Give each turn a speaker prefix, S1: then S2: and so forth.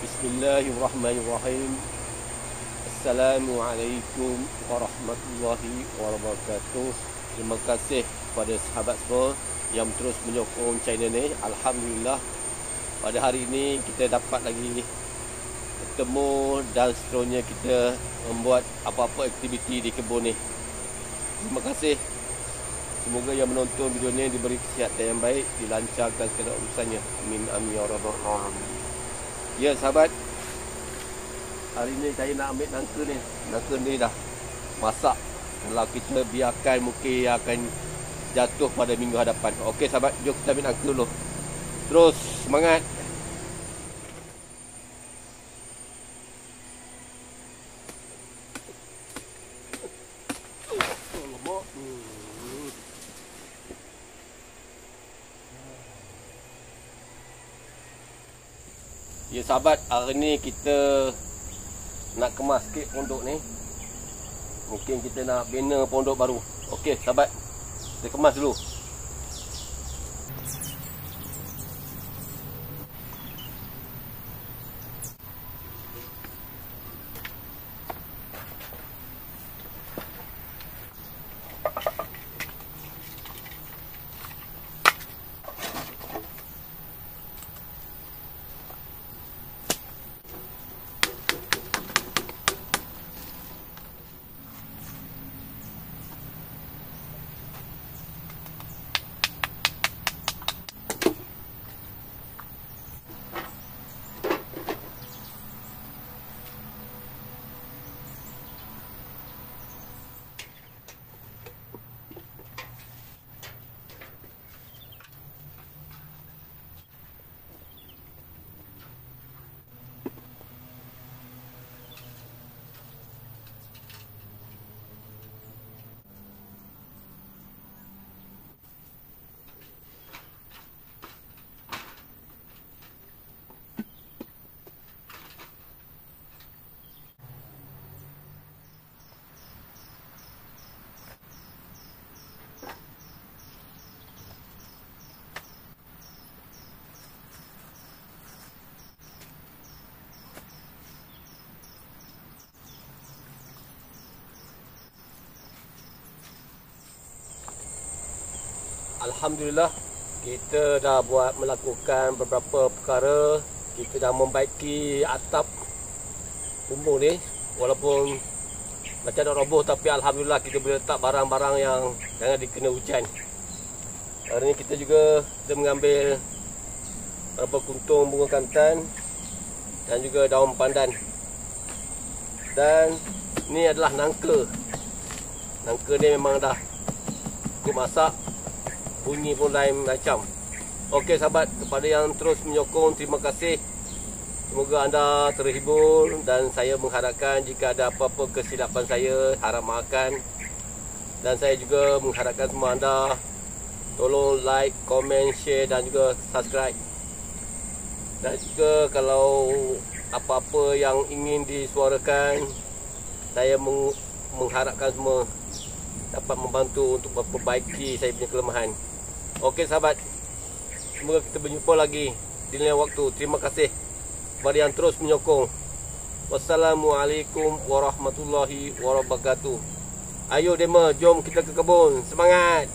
S1: Bismillahirrahmanirrahim. Assalamualaikum warahmatullahi wabarakatuh. Terima kasih kepada sahabat semua yang terus menyokong channel ni. Alhamdulillah, pada hari ini kita dapat lagi bertemu dan seterusnya kita membuat apa-apa aktiviti di kebun ni. Terima kasih. Semoga yang menonton video ni diberi kesihatan yang baik, dilancarkan segala urusannya. Amin amin ya rabbal alamin. Ya sahabat, hari ni saya nak ambil nangka ni. Nangka ni dah masak. Kalau kita biarkan mungkin akan jatuh pada minggu hadapan. Okey sahabat, jom kita ambil nangka dulu. Terus semangat. Ya sahabat, hari ni kita nak kemas sikit pondok ni. Mungkin kita nak bina pondok baru. Okey sahabat, kita kemas dulu. Alhamdulillah, kita dah melakukan beberapa perkara. Kita dah membaiki atap bumbung ni. Walaupun macam nak roboh, tapi Alhamdulillah kita boleh letak barang-barang yang jangan dikena hujan. Hari ni kita juga mengambil beberapa kuntung bunga kantan dan juga daun pandan. Dan ni adalah nangka. Nangka ni memang dah cukup masak. Bunyi pun lain macam. Okey sahabat, kepada yang terus menyokong, terima kasih. Semoga anda terhibur dan saya mengharapkan jika ada apa-apa kesilapan saya, harap maafkan. Dan saya juga mengharapkan semua anda tolong like, komen, share dan juga subscribe. Dan juga kalau apa-apa yang ingin disuarakan, saya mengharapkan semua dapat membantu untuk memperbaiki saya punya kelemahan. Okey sahabat, semoga kita berjumpa lagi di lain waktu. Terima kasih kepada yang terus menyokong. Wassalamualaikum warahmatullahi wabarakatuh. Ayo dema, jom kita ke kebun. Semangat.